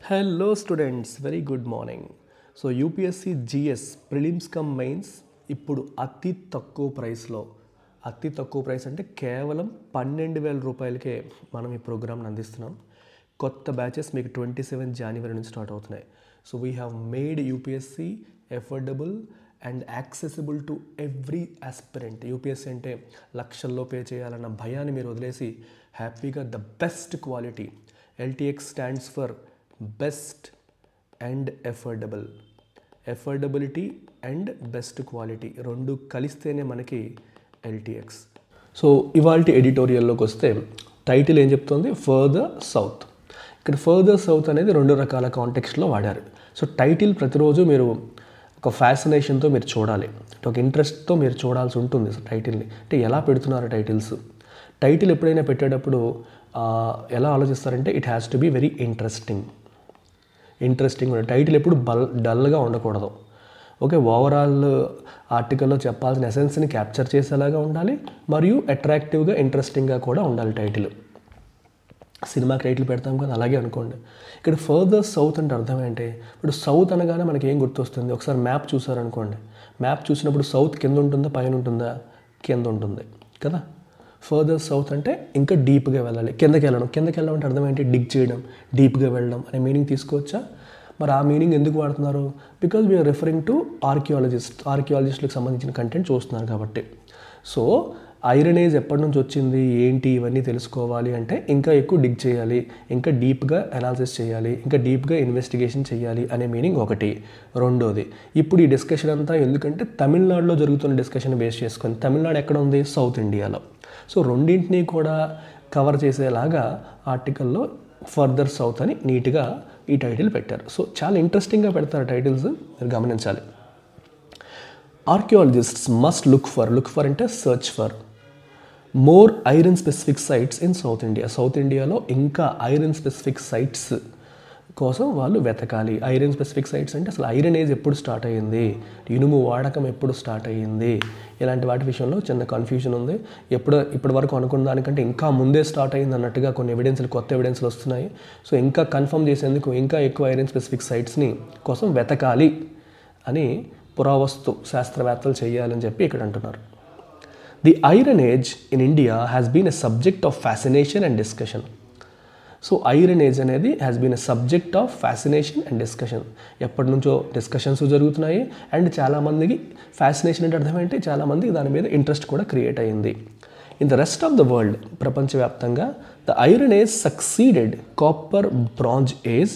Hello students, very good morning. So UPSC GS prelims come mains ఇప్పుడు అతి తక్కువ ప్రైస్లో అంటే కేవలం 12,000 రూపాయలకే మనం ఈ ప్రోగ్రామ్ని అందిస్తున్నాం. కొత్త బ్యాచెస్ మీకు 27 జనవరి నుంచి స్టార్ట్ అవుతున్నాయి. So we have made UPSC affordable and accessible to every aspirant. UPSC అంటే లక్షల్లో పే చేయాలన్న భయాన్ని మీరు వదిలేసి హ్యాపీగా the best quality. LTX stands for best and affordability and best quality రెండు కలిస్తేనే మనకి ఎల్టీఎక్స్. సో ఇవాల్టి ఎడిటోరియల్లోకి వస్తే టైటిల్ ఏం చెప్తుంది? Further south. ఇక్కడ ఫర్దర్ సౌత్ అనేది రెండు రకాల కాంటెక్స్ట్లో వాడారు. సో టైటిల్ ప్రతిరోజు మీరు ఒక ఫ్యాసినేషన్తో మీరు చూడాలి, ఒక ఇంట్రెస్ట్తో మీరు చూడాల్సి ఉంటుంది టైటిల్ని. అంటే ఎలా పెడుతున్నారు టైటిల్స్? టైటిల్ ఎప్పుడైనా పెట్టేటప్పుడు ఎలా ఆలోచిస్తారంటే it has to be very interesting. Title ఎప్పుడు డల్గా ఉండకూడదు. ఓకే, ఓవరాల్ ఆర్టికల్లో చెప్పాల్సిన ఎసెన్స్ని క్యాప్చర్ చేసేలాగా ఉండాలి, మరియు అట్రాక్టివ్గా ఇంట్రెస్టింగ్గా కూడా ఉండాలి టైటిల్. సినిమాకి టైటిల్ పెడతాం కదా, అలాగే అనుకోండి. ఇక్కడ ఫర్దర్ సౌత్ అంటే అర్థం ఏంటి? ఇప్పుడు సౌత్ అనగానే మనకి ఏం గుర్తొస్తుంది? ఒకసారి మ్యాప్ చూసారనుకోండి, మ్యాప్ చూసినప్పుడు సౌత్ కింద ఉంటుందా పైన ఉంటుందా? కింద ఉంటుంది కదా. ఫర్దర్ సౌత్ అంటే ఇంకా డీప్గా వెళ్ళాలి, కిందకి వెళ్ళడం అంటే అర్థం ఏంటి? డిగ్ చేయడం, డీప్గా వెళ్ళడం అనే మీనింగ్ తీసుకోవచ్చా? మరి ఆ మీనింగ్ ఎందుకు వాడుతున్నారు? బికాజ్ వీఆర్ రిఫరింగ్ టు ఆర్కియాలజిస్ట్లకు సంబంధించిన కంటెంట్ చూస్తున్నారు కాబట్టి. సో ఐరన్ ఏజ్ ఎప్పటి నుంచి వచ్చింది ఏంటి ఇవన్నీ తెలుసుకోవాలి అంటే ఇంకా ఎక్కువ డిగ్ చేయాలి, ఇంకా డీప్గా అనాలిసిస్ చేయాలి, ఇంకా డీప్గా ఇన్వెస్టిగేషన్ చేయాలి అనే మీనింగ్ ఒకటి. రెండోది, ఇప్పుడు ఈ డిస్కషన్ అంతా ఎందుకంటే తమిళనాడులో జరుగుతున్న డిస్కషన్ బేస్ చేసుకొని, తమిళనాడు ఎక్కడ ఉంది? సౌత్ ఇండియాలో. సో రెండింటినీ కూడా కవర్ చేసేలాగా ఆర్టికల్లో ఫర్దర్ సౌత్ అని నీట్గా ఈ టైటిల్ పెట్టారు. సో చాలా ఇంట్రెస్టింగ్గా పెడతారు టైటిల్స్, మీరు గమనించాలి. ఆర్కియాలజిస్ట్స్ మస్ట్ లుక్ ఫర్ అంటే search for more iron specific sites in South India. South ఇండియాలో ఇంకా ఐరన్ స్పెసిఫిక్ సైట్స్ కోసం వాళ్ళు వెతకాలి. ఐరన్ స్పెసిఫిక్ సైట్స్ అంటే అసలు ఐరన్ ఏజ్ ఎప్పుడు స్టార్ట్ అయ్యింది, ఇనుము వాడకం ఎప్పుడు స్టార్ట్ అయ్యింది, ఇలాంటి వాటి విషయంలో చిన్న కన్ఫ్యూజన్ ఉంది. ఇప్పటి వరకు అనుకున్న దానికంటే ఇంకా ముందే స్టార్ట్ అయ్యింది అన్నట్టుగా కొన్ని కొత్త ఎవిడెన్స్లు వస్తున్నాయి. సో ఇంకా కన్ఫర్మ్ చేసేందుకు ఇంకా ఎక్కువ ఐరన్ స్పెసిఫిక్ సైట్స్ని కోసం వెతకాలి అని పురావస్తు శాస్త్రవేత్తలు చేయాలని చెప్పి ఇక్కడ అంటున్నారు. The iron age in India has been a subject of fascination and discussion. So iron age అనేది has been a subject of fascination and discussion. ఎప్పటి నుంచో డిస్కషన్స్ జరుగుతున్నాయి అండ్ చాలామందికి ఫ్యాసినేషన్ అంటే అర్థం ఏంటి? చాలామందికి దాని మీద ఇంట్రెస్ట్ కూడా క్రియేట్ అయ్యింది. In the rest of the world, ప్రపంచవ్యాప్తంగా the iron age succeeded copper bronze age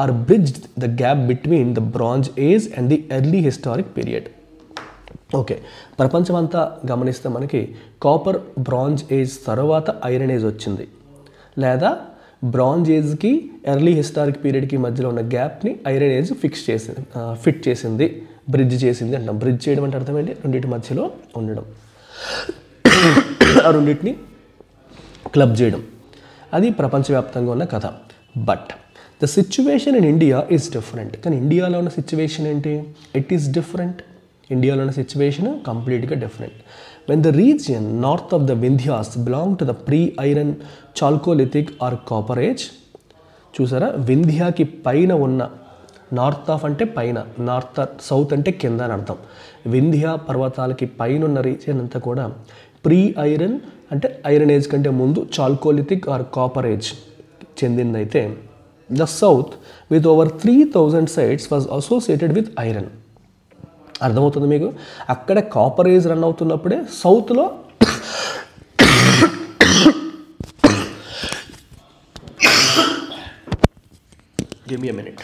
or bridged the gap between the bronze age and the early historic period. Okay, ప్రపంచమంతా గమనిస్తే మనకి కాపర్ బ్రాంజ్ ఏజ్ తర్వాత iron age వచ్చింది, లేదా bronze ఏజ్కి early historic పీరియడ్కి మధ్యలో ఉన్న గ్యాప్ని ఐరన్ ఏజ్ ఫిట్ చేసింది, బ్రిడ్జ్ చేసింది అంటాం. బ్రిడ్జ్ చేయడం అంటే అర్థం ఏంటి? రెండింటి మధ్యలో ఉండడం, ఆ రెండింటిని క్లబ్ చేయడం. అది ప్రపంచవ్యాప్తంగా ఉన్న కథ. But the situation in India is different. కానీ ఇండియాలో ఉన్న సిచ్యువేషన్ ఏంటి? It is different. ఇండియాలో ఉన్న సిచ్యువేషన్ కంప్లీట్గా different. When the region north of the Vindhyas belonged to the pre-iron Chalcolithic or Copper Age, చూసారా, వింధ్యాకి పైన ఉన్న, నార్త్ ఆఫ్ అంటే పైన, సౌత్ అంటే కింద అని అర్థం. వింధ్యా పర్వతాలకి పైన ఉన్న రీజియన్ అంతా కూడా ప్రీ ఐరన్ అంటే ఐరన్ ఏజ్ కంటే ముందు చాల్కోలిథిక్ ఆర్ కాపర్ ఏజ్ చెందిందైతే, the south with over 3,000 sites was associated with iron. అర్థమవుతుంది మీకు? అక్కడ కాపర్ ఏజ్ రన్ అవుతున్నప్పుడే సౌత్లో give me a minute.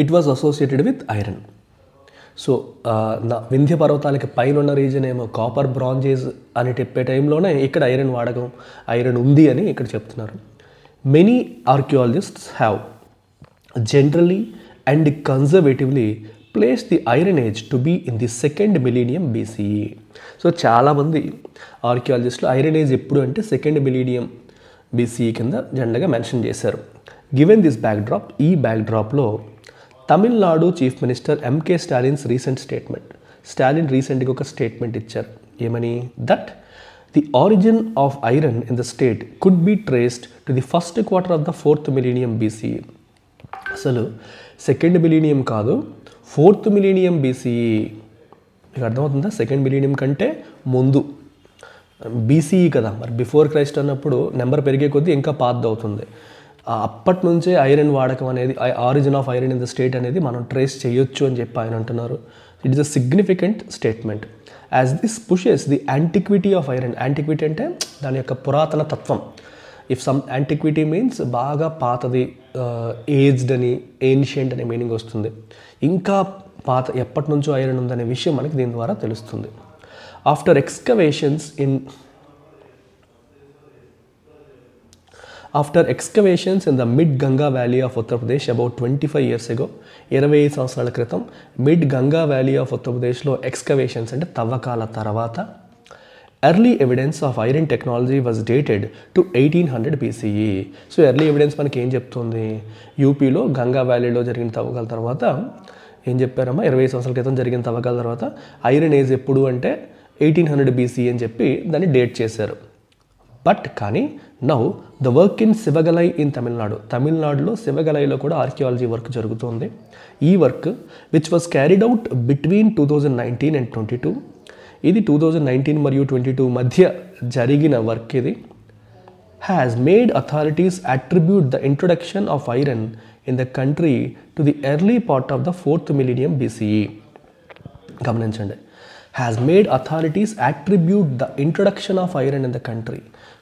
It was associated with iron. So Vindhya పర్వతాలకి పైన ఉన్న రీజన్ ఏమో కాపర్ బ్రాంజేజ్ అని చెప్పే టైంలోనే ఇక్కడ ఐరన్ వాడకం, ఐరన్ ఉంది అని ఇక్కడ చెప్తున్నారు. Many archaeologists have generally and conservatively place the iron age to be in the 2nd millennium BCE. So చాలామంది ఆర్కియాలజిస్టులు ఐరన్ ఏజ్ ఎప్పుడు అంటే 2nd millennium BCE కింద జనరల్గా మెన్షన్ చేశారు. గివెన్ దిస్ బ్యాక్డ్రాప్, ఈ బ్యాక్డ్రాప్లో Tamil Nadu chief minister MK Stalin's recent statement, Stalin రీసెంట్గా ఒక స్టేట్మెంట్ ఇచ్చారు. ఏమని? That the origin of iron in the state could be traced to the 1st quarter of the 4th millennium BCE. అసలు 2nd millennium కాదు, 4th millennium BCE. మీకు అర్థమవుతుందా? 2nd millennium కంటే ముందు BCE కదా, మరి బిఫోర్ క్రైస్ట్ అన్నప్పుడు నెంబర్ పెరిగే కొద్దీ ఇంకా పాత్ అవుతుంది. అప్పటి నుంచే ఐరన్ వాడకం అనేది, origin of iron in the state అనేది మనం ట్రేస్ చేయొచ్చు అని చెప్పి ఆయన అంటున్నారు. It is a significant statement as this pushes the antiquity of iron. Antiquity అంటే దాని యొక్క పురాతన తత్వం. ఇఫ్ సమ్ యాంటిక్విటీ మీన్స్ బాగా పాతది, ఏజ్డ్ అని, ఏన్షియంట్ అనే మీనింగ్ వస్తుంది. ఇంకా పాత ఎప్పటి నుంచో ఐరన్ ఉందనే విషయం మనకి దీని ద్వారా తెలుస్తుంది. After excavations in the mid-Ganga Valley of Uttar Pradesh about 25 years ago, 25 సంవత్సరాల క్రితం మిడ్ గంగా వ్యాలీ ఆఫ్ ఉత్తరప్రదేశ్లో ఎక్స్కవేషన్స్ అంటే తవ్వకాల తర్వాత early evidence of iron technology was dated to 1800 BCE. So early evidence మనకి ఏం చెప్తుంది? యూపీలో గంగా వ్యాలీలో జరిగిన తవ్వకాల తర్వాత ఏం చెప్పారమ్మా? 25 సంవత్సరాల క్రితం జరిగిన తవ్వకాల తర్వాత ఐరన్ ఏజ్ ఎప్పుడు అంటే 1800 BCE అని చెప్పి దాన్ని డేట్ చేశారు. బట్ కానీ now the work in Sivagalai in తమిళనాడులో శివగలైలో కూడా ఆర్కియాలజీ వర్క్ జరుగుతుంది. ఈ work which was carried out between 2019 and 22, ఇది 2019 మరియు 22 మధ్య జరిగిన వర్క్. ఇది has made authorities attribute the introduction of iron in the country to the early part of the 4th millennium BCE. గమనించండి, has made authorities attribute the introduction of iron in the country.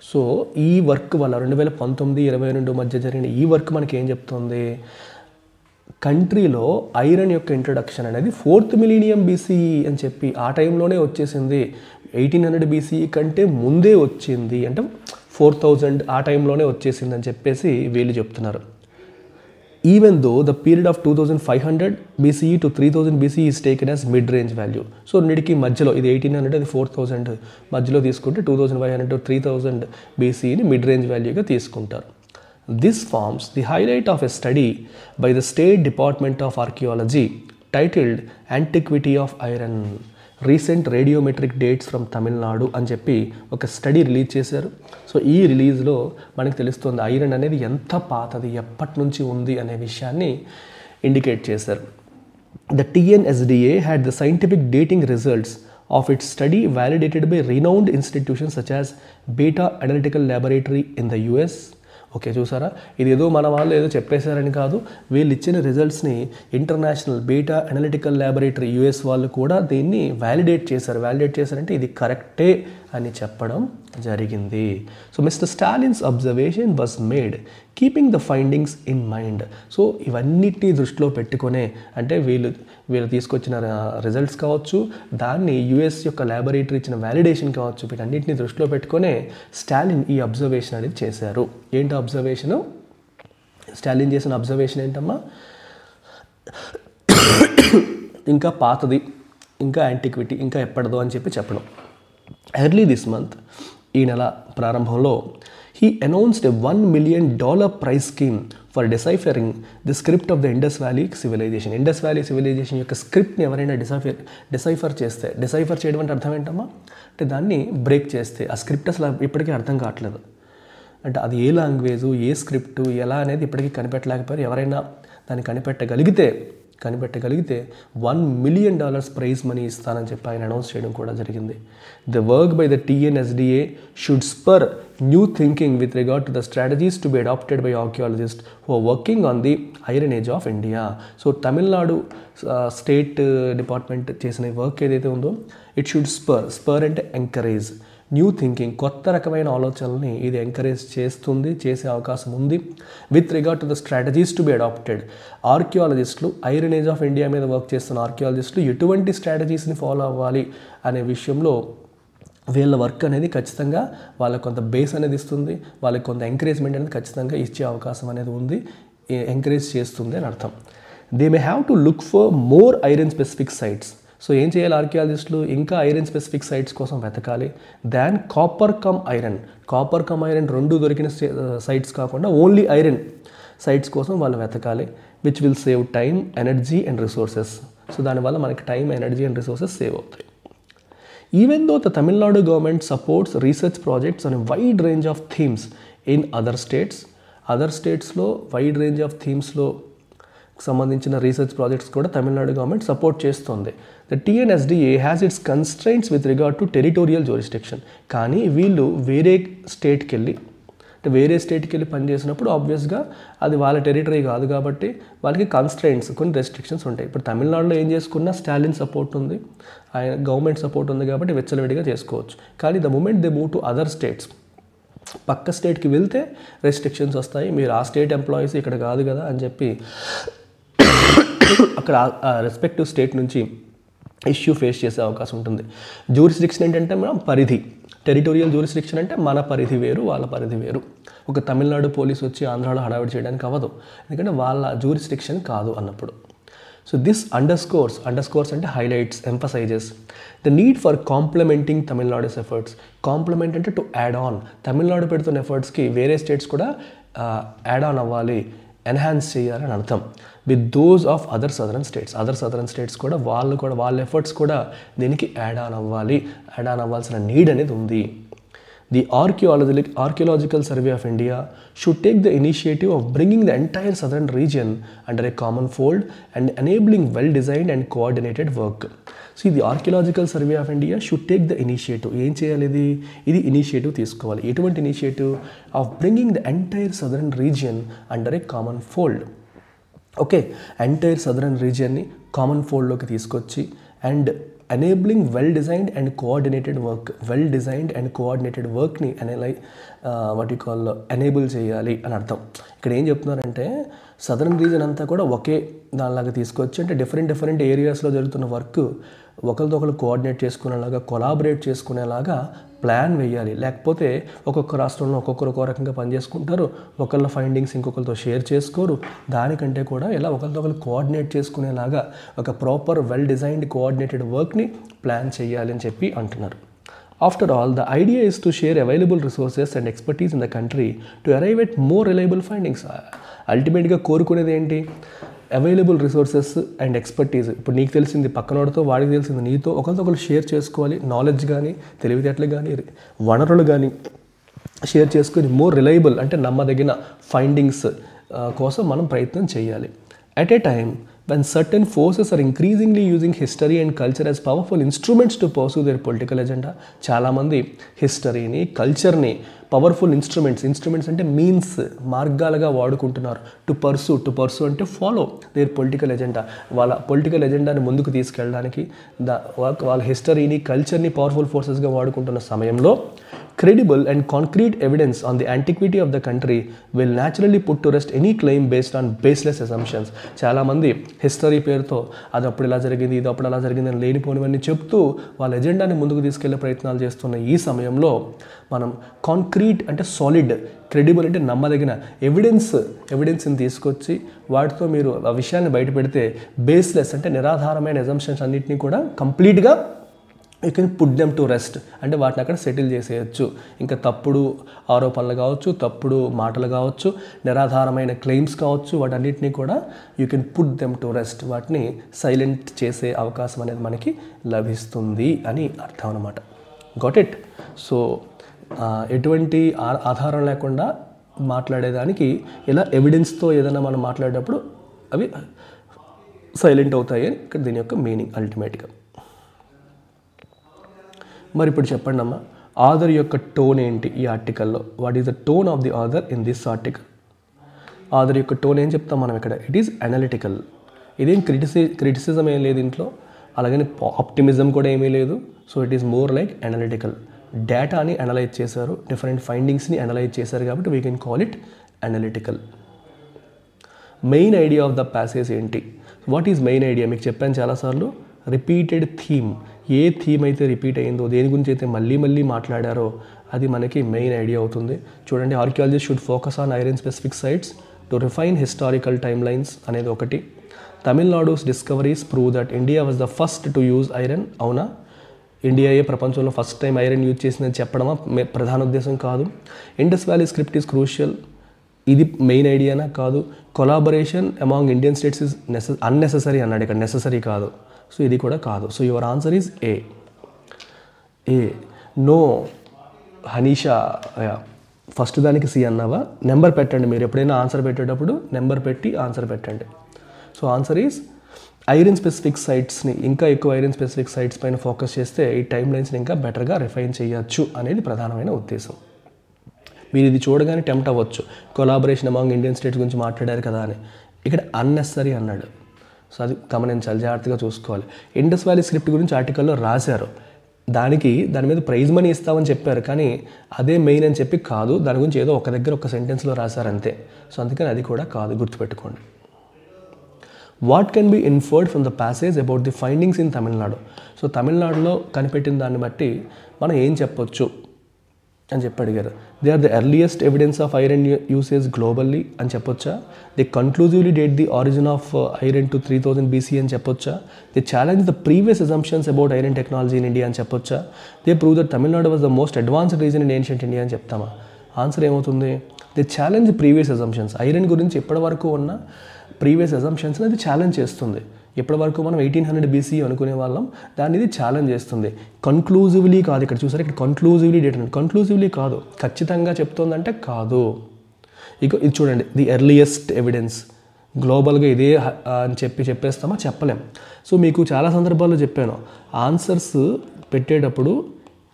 So ఈ work వల్ల 2019-22 మధ్య జరిగిన ఈ work మనకి ఏం చెప్తుంది? కంట్రీలో ఐరన్ యొక్క ఇంట్రొడక్షన్ అనేది 4th millennium BCE అని చెప్పి ఆ టైంలోనే వచ్చేసింది. 1800 BCE కంటే ముందే వచ్చింది, అంటే 4000 ఆ టైంలోనే వచ్చేసింది అని చెప్పేసి వీళ్ళు చెప్తున్నారు. Even though the period of 2500 BCE to 3000 BCE is taken as mid-range value. So రెండిటికి మధ్యలో, ఇది 1800, అది 4000 మధ్యలో తీసుకుంటే 2500 to 3000 BCEని మిడ్ రేంజ్ వాల్యూగా తీసుకుంటారు. This forms the highlight of a study by the state department of archaeology titled antiquity of iron, recent radiometric dates from Tamil Nadu అని చెప్పి ఒక స్టడీ రిలీజ్ చేశారు. సో ఈ రిలీజ్లో మనకు తెలుస్తుంది ఐరన్ అనేది ఎంత పాతది, ఎప్పటి నుంచి ఉంది అనే విషయాన్ని ఇండికేట్ చేశారు. The TNSDA had the scientific dating results of its study validated by renowned institutions such as Beta Analytical Laboratory in the US. Okay, చూసారా, ఇది ఏదో మన వాళ్ళు ఏదో చెప్పేశారని కాదు, వీళ్ళు ఇచ్చిన రిజల్ట్స్ని international beta analytical laboratory US వాళ్ళు కూడా దీన్ని వ్యాలిడేట్ చేశారంటే ఇది కరెక్టే అని చెప్పడం జరిగింది. So mister Stalin's observation was made keeping the findings in mind. So ఇవన్నిటినీ దృష్టిలో పెట్టుకునే, అంటే వీళ్ళు తీసుకొచ్చిన రిజల్ట్స్ కావచ్చు, దాన్ని US యొక్క ల్యాబొరేటరీ ఇచ్చిన వ్యాలిడేషన్ కావచ్చు, వీటన్నిటిని దృష్టిలో పెట్టుకునే స్టాలిన్ ఈ అబ్జర్వేషన్ అనేది చేశారు. ఏంటి అబ్జర్వేషను? స్టాలిన్ చేసిన అబ్జర్వేషన్ ఏంటమ్మా? ఇంకా పాతది, ఇంకా యాంటిక్విటీ, ఇంకా ఎప్పటిదో అని చెప్పడం. ఎర్లీ దిస్ మంత్, ఈ నెల ప్రారంభంలో he announced a $1 million prize scheme for deciphering the script of the Indus Valley Civilization. Indus Valley Civilization యొక్క స్క్రిప్ట్ని ఎవరైనా డిసైఫర్ చేస్తే, డిసైఫర్ చేయడం అంటే అర్థం ఏంటమ్మా? అంటే దాన్ని బ్రేక్ చేస్తే, ఆ స్క్రిప్ట్ అసలు ఇప్పటికీ అర్థం కావట్లేదు. అంటే అది ఏ లాంగ్వేజు, ఏ స్క్రిప్టు, ఎలా అనేది ఇప్పటికీ కనిపెట్టలేకపోయారు. ఎవరైనా దాన్ని కనిపెట్టగలిగితే $1 million ప్రైజ్ మనీ ఇస్తానని చెప్పి ఆయన అనౌన్స్ చేయడం కూడా జరిగింది. The work by the TNSDA should spur new thinking with regard to the strategies to be adapted by archaeologist who are working on the iron age of India. So Tamil Nadu state department చేసిన work ఏదైతే ఉందో, it should spur అంటే encourage, new thinking, కొత్త రకమైన ఆలోచనల్ని ఇది encourage చేస్తుంది, చేసే అవకాశం ఉంది. With regard to the strategies to be adapted, ఆర్కియాలజిస్టులు, ఐరన్ ఏజ్ ఆఫ్ ఇండియా మీద వర్క్ చేస్తున్న ఆర్కియాలజిస్టులు ఎటువంటి స్ట్రాటజీస్ని ఫాలో అవ్వాలి అనే విషయంలో వీళ్ళ వర్క్ అనేది ఖచ్చితంగా వాళ్ళకి కొంత బేస్ అనేది ఇస్తుంది, వాళ్ళకి కొంత ఎంకరేజ్మెంట్ అనేది ఖచ్చితంగా ఇచ్చే అవకాశం అనేది ఉంది, ఎంకరేజ్ చేస్తుంది అని అర్థం. They may have to look for more iron specific sites. So ఏం చేయాలి ఆర్కియాలజిస్టులు, ఇంకా ఐరన్ స్పెసిఫిక్ సైట్స్ కోసం వెతకాలి. Than copper cum iron, copper cum iron రెండు దొరికిన సైట్స్ కాకుండా ఓన్లీ ఐరన్ సైట్స్ కోసం వాళ్ళు వెతకాలి. Which will save time, energy and resources. So దానివల్ల మనకి time, energy and resources save అవుతాయి. Even though the Tamil Nadu government supports research projects on a wide range of themes in other states లో wide range of థీమ్స్లో సంబంధించిన research projects కూడా Tamil Nadu government support చేస్తుంది. The TNSDA has its constraints with regard to territorial jurisdiction. కానీ వీళ్ళు వేరే స్టేట్కి వెళ్ళి పనిచేసినప్పుడు ఆబ్వియస్గా అది వాళ్ళ టెరిటరీ కాదు కాబట్టి వాళ్ళకి కన్స్ట్రైంట్స్, కొన్ని రెస్ట్రిక్షన్స్ ఉంటాయి. ఇప్పుడు తమిళనాడులో ఏం చేసుకున్నా స్టాలిన్ సపోర్ట్ ఉంది, ఆయన గవర్నమెంట్ సపోర్ట్ ఉంది కాబట్టి వెచ్చలవిడిగా చేసుకోవచ్చు. కానీ the moment they move to other states, పక్క స్టేట్కి వెళ్తే రెస్ట్రిక్షన్స్ వస్తాయి. మీరు ఆ స్టేట్ ఎంప్లాయీస్ ఇక్కడ కాదు కదా అని చెప్పి అక్కడ రెస్పెక్టివ్ స్టేట్ నుంచి ఇష్యూ ఫేస్ చేసే అవకాశం ఉంటుంది. జ్యూరిస్డిక్షన్ ఏంటంటే మనం పరిధి, టెరిటోరియల్ జ్యూరిస్డిక్షన్ అంటే మన పరిధి వేరు, వాళ్ళ పరిధి వేరు. ఒక తమిళనాడు పోలీసు వచ్చి ఆంధ్రాలో హడావిడి చేయడానికి అవ్వదు, ఎందుకంటే వాళ్ళ జ్యూరిస్డిక్షన్ కాదు అన్నప్పుడు. సో దిస్ అండర్స్కోర్స్ అంటే highlights, emphasises the need for complementing Tamil Nadu's efforts. Complement అంటే టు యాడ్ ఆన్, తమిళనాడు పెడుతున్న ఎఫర్ట్స్కి వేరే స్టేట్స్ కూడా యాడ్ ఆన్ అవ్వాలి, ఎన్హాన్స్ చేయాలని అర్థం. With those of other southern states కూడా వాళ్ళ ఎఫర్ట్స్ కూడా దీనికి యాడ్ ఆన్ అవ్వాల్సిన నీడ్ అనేది ఉంది. The Archaeological Survey of India should take the initiative of bringing the entire southern region under a common fold and enabling well-designed and coordinated work. See, the Archaeological Survey of India should take the initiative. ఏం చేయాలి ఇది initiative తీసుకోవాలి. ఎటువంటి initiative? Of bringing the entire southern region under a common fold. Okay, entire southern రీజియన్ని common ఫోల్డ్లోకి తీసుకొచ్చి and enabling well designed and coordinated వర్క్ని enable చేయాలి అని అర్థం. ఇక్కడ ఏం చెప్తున్నారంటే సదరన్ రీజన్ అంతా కూడా ఒకే దానిలాగా తీసుకొచ్చి, అంటే డిఫరెంట్ ఏరియాస్లో జరుగుతున్న వర్క్ ఒకరితో ఒకరు కోఆర్డినేట్ చేసుకునేలాగా, కొలాబరేట్ చేసుకునేలాగా ప్లాన్ వేయాలి. లేకపోతే ఒక్కొక్క రాష్ట్రంలో ఒక్కొక్కరు రకంగా పనిచేసుకుంటారు, ఒకళ్ళ ఫైండింగ్స్ ఇంకొకరితో షేర్ చేసుకోరు. దానికంటే కూడా ఇలా ఒకరితో ఒకరు కోఆర్డినేట్ చేసుకునేలాగా ఒక ప్రాపర్ వెల్ డిజైన్డ్ కోఆర్డినేటెడ్ వర్క్ని ప్లాన్ చేయాలి అని చెప్పి అంటున్నారు. After all, the idea is to share available resources and expertise in the country to arrive at more reliable findings. అల్టిమేట్గా కోరుకునేది ఏంటి? Available resources and expertise. ఇప్పుడు నీకు తెలిసింది పక్కనోడితో, వాడికి తెలిసింది నీతో, ఒకరితో ఒకరు షేర్ చేసుకోవాలి. నాలెడ్జ్ కానీ, తెలివితేటలు కానీ, వనరులు కానీ షేర్ చేసుకొని మోర్ రిలయబుల్ అంటే నమ్మదగిన ఫైండింగ్స్ కోసం మనం ప్రయత్నం చేయాలి. At a time when certain forces are increasingly using history and culture as powerful instruments to pursue their political agenda, చాలామంది హిస్టరీని, కల్చర్ని పవర్ఫుల్ ఇన్స్ట్రుమెంట్స్ అంటే మీన్స్, మార్గాలుగా వాడుకుంటున్నారు. టు పర్సూ అంటే ఫాలో దేర్ పొలిటికల్ ఎజెండా, వాళ్ళ పొలిటికల్ ఎజెండాని ముందుకు తీసుకెళ్ళడానికి వాళ్ళ హిస్టరీని, కల్చర్ని పవర్ఫుల్ ఫోర్సెస్గా వాడుకుంటున్న సమయంలో credible and concrete evidence on the antiquity of the country will naturally put to rest any claim based on baseless assumptions. చాలామంది హిస్టరీ పేరుతో అది అప్పుడు ఇలా జరిగింది, ఇది అప్పుడు అలా జరిగింది అని లేనిపోనివన్నీ చెప్తూ వాళ్ళ ఎజెండాని ముందుకు తీసుకెళ్లే ప్రయత్నాలు చేస్తున్న ఈ సమయంలో మనం కాంక్రీట్ అంటే సాలిడ్, క్రెడిబుల్ అంటే నమ్మదగిన ఎవిడెన్స్ని తీసుకొచ్చి వాటితో మీరు ఆ విషయాన్ని బయటపెడితే బేస్లెస్ అంటే నిరాధారమైన అజంప్షన్స్ అన్నింటినీ కూడా కంప్లీట్గా you can put them to rest, అంటే వాటిని అక్కడ సెటిల్ చేసేయచ్చు. ఇంకా తప్పుడు ఆరోపణలు కావచ్చు, తప్పుడు మాటలు కావచ్చు, నిరాధారమైన క్లెయిమ్స్ కావచ్చు, వాటన్నిటినీ కూడా you can put them to rest, వాటిని సైలెంట్ చేసే అవకాశం అనేది మనకి లభిస్తుంది అని అర్థం అన్నమాట. Got it? సో ఎటువంటి ఆధారం లేకుండా మాట్లాడేదానికి ఇలా ఎవిడెన్స్తో ఏదైనా మనం మాట్లాడేటప్పుడు అవి సైలెంట్ అవుతాయి అని ఇక్కడ దీని యొక్క మీనింగ్ అల్టిమేట్గా. మరి ఇప్పుడు చెప్పండి అమ్మా, ఆథర్ యొక్క టోన్ ఏంటి ఈ ఆర్టికల్లో? What is the tone of the author in this article? Author యొక్క టోన్ ఏం చెప్తాం మనం ఇక్కడ? It is analytical. ఇదేం క్రిటిసిజం ఏం లేదు ఇంట్లో, అలాగని ఆప్టిమిజం కూడా ఏమీ లేదు. So it is more like analytical. డేటాని అనలైజ్ చేశారు, డిఫరెంట్ ఫైండింగ్స్ని అనలైజ్ చేశారు కాబట్టి we can call it analytical. Main idea of the passage ఏంటి? What is main idea? మీకు చెప్పాను చాలాసార్లు, రిపీటెడ్ థీమ్. ఏ థీమ్ అయితే రిపీట్ అయిందో, దేని గురించి అయితే మళ్ళీ మళ్ళీ మాట్లాడారో అది మనకి మెయిన్ ఐడియా అవుతుంది. చూడండి, archaeologist should focus on iron specific sites to refine historical time lines అనేది ఒకటి. Tamil Nadu's discoveries prove that India was the first to use iron. అవునా? ఇండియాయే ప్రపంచంలో ఫస్ట్ టైం ఐరన్ యూజ్ చేసిందని చెప్పడమా ప్రధాన ఉద్దేశం కాదు. Indus Valley script is crucial. ఇది మెయిన్ ఐడియానా? కాదు. Collaboration among Indian states is unnecessary అన్నాడు, ఇక్కడ నెససరీ కాదు. సో ఇది కూడా కాదు. So your answer is A. No Hanisha, first దానికి సి అన్నావా? నెంబర్ పెట్టండి, మీరు ఎప్పుడైనా ఆన్సర్ పెట్టేటప్పుడు నెంబర్ పెట్టి ఆన్సర్ పెట్టండి. So answer is iron specific సైట్స్ని, ఇంకా ఎక్కువ ఐరన్ స్పెసిఫిక్ సైట్స్ పైన ఫోకస్ చేస్తే ఈ టైమ్ లైన్స్ని ఇంకా బెటర్గా రిఫైన్ చేయొచ్చు అనేది ప్రధానమైన ఉద్దేశం. మీరు ఇది చూడగానే టెంప్ట్ అవ్వచ్చు, కొలాబరేషన్ అమాంగ్ ఇండియన్ స్టేట్స్ గురించి మాట్లాడారు కదా అని. ఇక్కడ అన్నెసరీ అన్నాడు. సో అది గమనించాలి, జాగ్రత్తగా చూసుకోవాలి. ఇండస్ వ్యాలీ స్క్రిప్ట్ గురించి ఆర్టికల్లో రాశారు, దాని మీద ప్రైజ్ మనీ ఇస్తామని చెప్పారు, కానీ అదే మెయిన్ అని చెప్పి కాదు, దాని గురించి ఏదో ఒక దగ్గర ఒక సెంటెన్స్లో రాశారు అంతే. సో అందుకని అది కూడా కాదు, గుర్తుపెట్టుకోండి. What can be inferred from the passage about the findings in Tamil Nadu? So తమిళనాడులో కనిపెట్టిన దాన్ని బట్టి మనం ఏం చెప్పొచ్చు అని చెప్పి అడిగారు. They are the earliest evidence of iron usage globally అని చెప్పొచ్చా? They conclusively date the origin of iron to 3000 BC అని చెప్పొచ్చా? They challenge the previous assumptions about iron technology in India అని చెప్పొచ్చా? They prove that Tamil Nadu was the most advanced region in ancient India అని చెప్తామా? Answer ఏమవుతుంది? They challenge previous assumptions. Iron గురించి ఇప్పటి వరకు ఉన్న ప్రీవియస్ అజంప్షన్స్ అది ఛాలెంజ్ చేస్తుంది. ఇప్పటి వరకు మనం 1800 BC అనుకునే వాళ్ళం, దాన్ని ఇది ఛాలెంజ్ చేస్తుంది. కన్క్లూజివ్లీ కాదు, ఇక్కడ చూసారు, ఇక్కడ కన్క్లూజివ్లీ డేట్ అంటే కన్క్లూజివ్లీ కాదు, ఖచ్చితంగా చెప్తుందంటే కాదు. ఇక ఇది చూడండి, ది ఎర్లియస్ట్ ఎవిడెన్స్, గ్లోబల్గా ఇదే అని చెప్పేస్తామా? చెప్పలేం. సో మీకు చాలా సందర్భాల్లో చెప్పాను, ఆన్సర్స్ పెట్టేటప్పుడు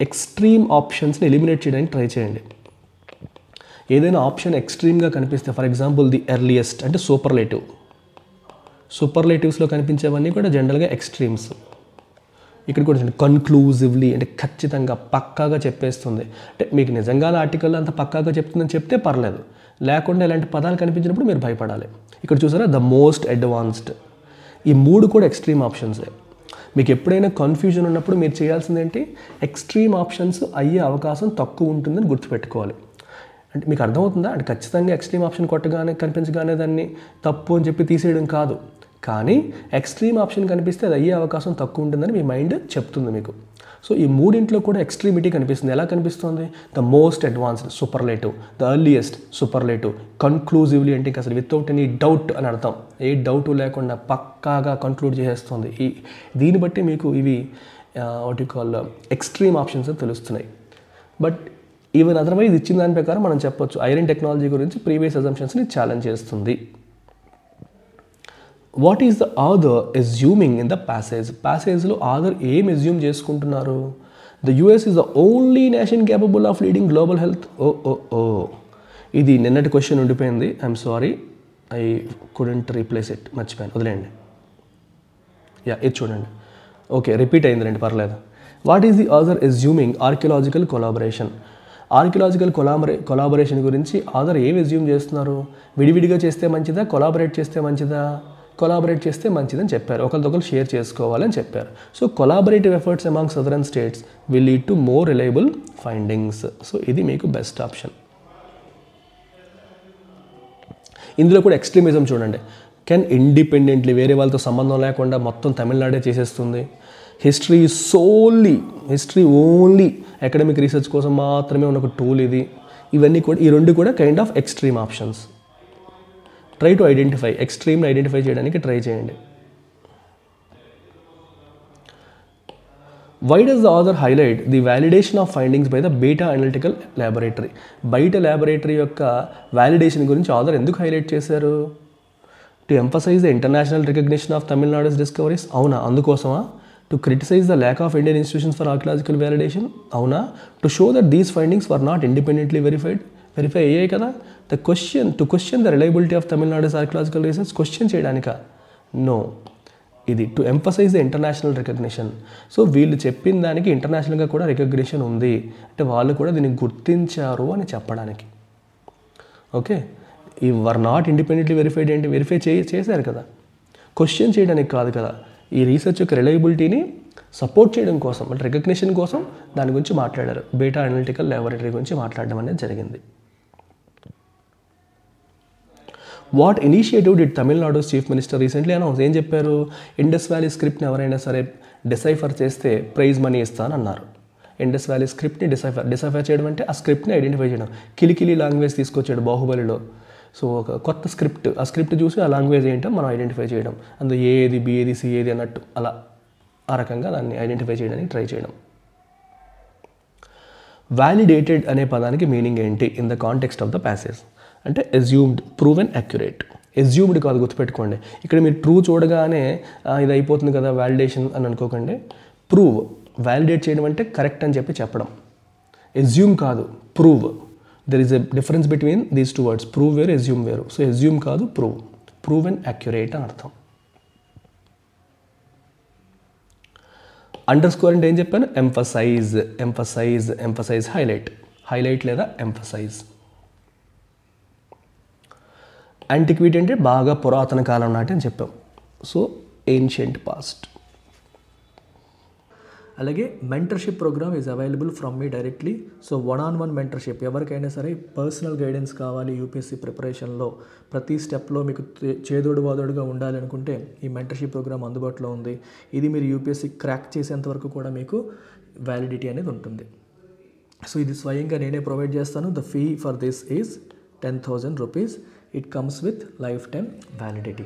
ఎక్స్ట్రీమ్ ఆప్షన్స్ని ఎలిమినేట్ చేయడానికి ట్రై చేయండి. ఏదైనా ఆప్షన్ ఎక్స్ట్రీమ్గా కనిపిస్తే, ఫర్ ఎగ్జాంపుల్ ది ఎర్లియస్ట్ అంటే సూపర్లేటివ్, సూపర్లేటివ్స్లో కనిపించేవన్నీ కూడా జనరల్గా ఎక్స్ట్రీమ్స్. ఇక్కడ కూడా కన్క్లూజివ్లీ అంటే ఖచ్చితంగా పక్కాగా చెప్పేస్తుంది. అంటే మీకు నిజంగా ఆర్టికల్ అంత పక్కాగా చెప్తుందని చెప్తే పర్లేదు, లేకుండా ఇలాంటి పదాలు కనిపించినప్పుడు మీరు భయపడాలి. ఇక్కడ చూసారా, ద మోస్ట్ అడ్వాన్స్డ్, ఈ మూడు కూడా ఎక్స్ట్రీమ్ ఆప్షన్సే. మీకు ఎప్పుడైనా కన్ఫ్యూజన్ ఉన్నప్పుడు మీరు చేయాల్సింది ఏంటి? ఎక్స్ట్రీమ్ ఆప్షన్స్ అయ్యే అవకాశం తక్కువ ఉంటుందని గుర్తుపెట్టుకోవాలి. అంటే మీకు అర్థమవుతుందా? అంటే ఖచ్చితంగా ఎక్స్ట్రీమ్ ఆప్షన్ కొట్టగానే కనిపించగానే దాన్ని తప్పు అని చెప్పి తీసేయడం కాదు, కానీ ఎక్స్ట్రీమ్ ఆప్షన్ కనిపిస్తే అది అయ్యే అవకాశం తక్కువ ఉంటుందని మీ మైండ్ చెప్తుంది మీకు. సో ఈ మూడింట్లో కూడా ఎక్స్ట్రీమిటీ కనిపిస్తుంది. ఎలా కనిపిస్తుంది? The most advanced superlative, the earliest superlative, కన్క్లూజివ్లీ అంటే అసలు వితౌట్ ఎనీ డౌట్ అని అర్థం, ఏ డౌట్ లేకుండా పక్కాగా కన్క్లూడ్ చేసేస్తుంది. దీన్ని బట్టి మీకు ఇవి what you call extreme options అని తెలుస్తున్నాయి. బట్ ఈవెన్ అదర్వైజ్ ఇచ్చిన దాని ప్రకారం మనం చెప్పొచ్చు ఐరన్ టెక్నాలజీ గురించి ప్రీవియస్ అజంప్షన్స్ని ఛాలెంజ్ చేస్తుంది. What is the author assuming in the passage? ప్యాసేజ్లో ఆథర్ ఏం అజ్యూమ్ చేసుకుంటున్నారు? The US is the only nation capable of leading global health. ఇది నిన్నటి క్వశ్చన్ ఉండిపోయింది, I'm sorry, I couldn't replace it, మర్చిపోయాను, వదిలేండి. ఇది చూడండి, ఓకే రిపీట్ అయింది రండి, పర్లేదు. What is the author assuming archaeological collaboration? Archaeological collaboration గురించి ఆథర్ ఏం అజ్యూమ్ చేస్తున్నారు? విడివిడిగా చేస్తే మంచిదా, కొలాబరేట్ చేస్తే మంచిదా? కొలాబరేట్ చేస్తే మంచిదని చెప్పారు, ఒకరిదొకరు షేర్ చేసుకోవాలని చెప్పారు. So collaborative efforts among southern states will lead to more reliable findings. So ఇది మీకు బెస్ట్ ఆప్షన్. ఇందులో కూడా ఎక్స్ట్రీమిజం చూడండి, కెన్ ఇండిపెండెంట్లీ, వేరే వాళ్ళతో సంబంధం లేకుండా మొత్తం తమిళనాడే చేసేస్తుంది. హిస్టరీ ఓన్లీ అకాడమిక్ రీసెర్చ్ కోసం మాత్రమే ఉన్న ఒక టూల్ ఇది. ఇవన్నీ కూడా, ఈ రెండు కూడా kind of extreme options. Try to identify, ఎక్స్ట్రీమ్ని ఐడెంటిఫై చేయడానికి ట్రై చేయండి. Why does the author highlight the validation of findings by the beta analytical laboratory? బయట ల్యాబొరేటరీ యొక్క వ్యాలిడేషన్ గురించి ఆథర్ ఎందుకు హైలైట్ చేశారు? To emphasise the international recognition of Tamil Nadu's discoveries? అవునా, అందుకోసమా? To criticise the lack of Indian institutions for archaeological validation? అవునా? To show that these findings were not independently verify అయ్యాయి కదా? To question the reliability of Tamil Nadu's archaeological research, question చేయడానికా? No, ఇది to emphasise the international recognition. So వీళ్ళు చెప్పిన దానికి ఇంటర్నేషనల్గా కూడా recognition ఉంది, అంటే వాళ్ళు కూడా దీన్ని గుర్తించారు అని చెప్పడానికి. ఓకే, ఈ వర్ నాట్ ఇండిపెండెంట్లీ వెరిఫైడ్ ఏంటి, వెరిఫై చేశారు కదా, క్వశ్చన్ చేయడానికి కాదు కదా. ఈ రీసెర్చ్ యొక్క రిలయబిలిటీని సపోర్ట్ చేయడం కోసం, అంటే రికగ్నిషన్ కోసం దాని గురించి మాట్లాడారు. బీటా అనలిటికల్ ల్యాబొరేటరీ గురించి మాట్లాడడం అనేది జరిగింది. What initiative did Tamil Nadu chief minister recently announce? ఏం చెప్పారు? ఇండస్ వ్యాలీ స్క్రిప్ట్ని ఎవరైనా సరే డిసైఫర్ చేస్తే ప్రైజ్ మనీ ఇస్తానన్నారు. ఇండస్ వ్యాలీ స్క్రిప్ట్ని డిసైఫర్ చేయడం అంటే ఆ స్క్రిప్ట్ని ఐడెంటిఫై చేయడం. కిలికిలి లాంగ్వేజ్ తీసుకొచ్చాడు బాహుబలిలో. సో ఒక కొత్త స్క్రిప్ట్, ఆ స్క్రిప్ట్ చూసి ఆ లాంగ్వేజ్ ఏంటో మనం ఐడెంటిఫై చేయడం, అందులో ఏది బి ఏది సి ఏది అన్నట్టు అలా ఆ రకంగా దాన్ని ఐడెంటిఫై చేయడానికి ట్రై చేయడం. వ్యాలిడేటెడ్ అనే పదానికి మీనింగ్ ఏంటి in the context of the passage? అంటే అజ్యూమ్డ్, ప్రూవెన్, అక్యురేట్. అజ్యూమ్డ్ కాదు, గుర్తుపెట్టుకోండి. ఇక్కడ మీరు ట్రూ చూడగానే ఇది అయిపోతుంది కదా వ్యాలిడేషన్ అని అనుకోకండి. ప్రూవ్, వ్యాలిడేట్ చేయడం అంటే కరెక్ట్ అని చెప్పడం. అజ్యూమ్ కాదు, prove. There is a difference between these two words. Prove వేరు, అజ్యూమ్ వేరు. సో అజ్యూమ్ కాదు, ప్రూవ్. ప్రూవెన్, అక్యురేట్ అని అర్థం. అండర్ స్కోర్ అంటే ఏం చెప్పాను? Emphasise, emphasise, emphasise, highlight, highlight లేదా ఎంఫసైజ్. యాంటిక్విటీ అంటే బాగా పురాతన కాలం నాటి అని చెప్పాం. So ancient past. అలాగే mentorship programme is available from me directly. So 1-on-1 mentorship, ఎవరికైనా సరే పర్సనల్ గైడెన్స్ కావాలి యూపీఎస్సీ ప్రిపరేషన్లో, ప్రతి స్టెప్లో మీకు చేదోడు వాదోడుగా ఉండాలి అనుకుంటే ఈ మెంటర్షిప్ ప్రోగ్రామ్ అందుబాటులో ఉంది. ఇది మీరు యూపీఎస్సీ క్రాక్ చేసేంత వరకు కూడా మీకు వ్యాలిడిటీ అనేది ఉంటుంది. సో ఇది స్వయంగా నేనే ప్రొవైడ్ చేస్తాను. The fee for this is 10,000 rupees. It comes with lifetime validity.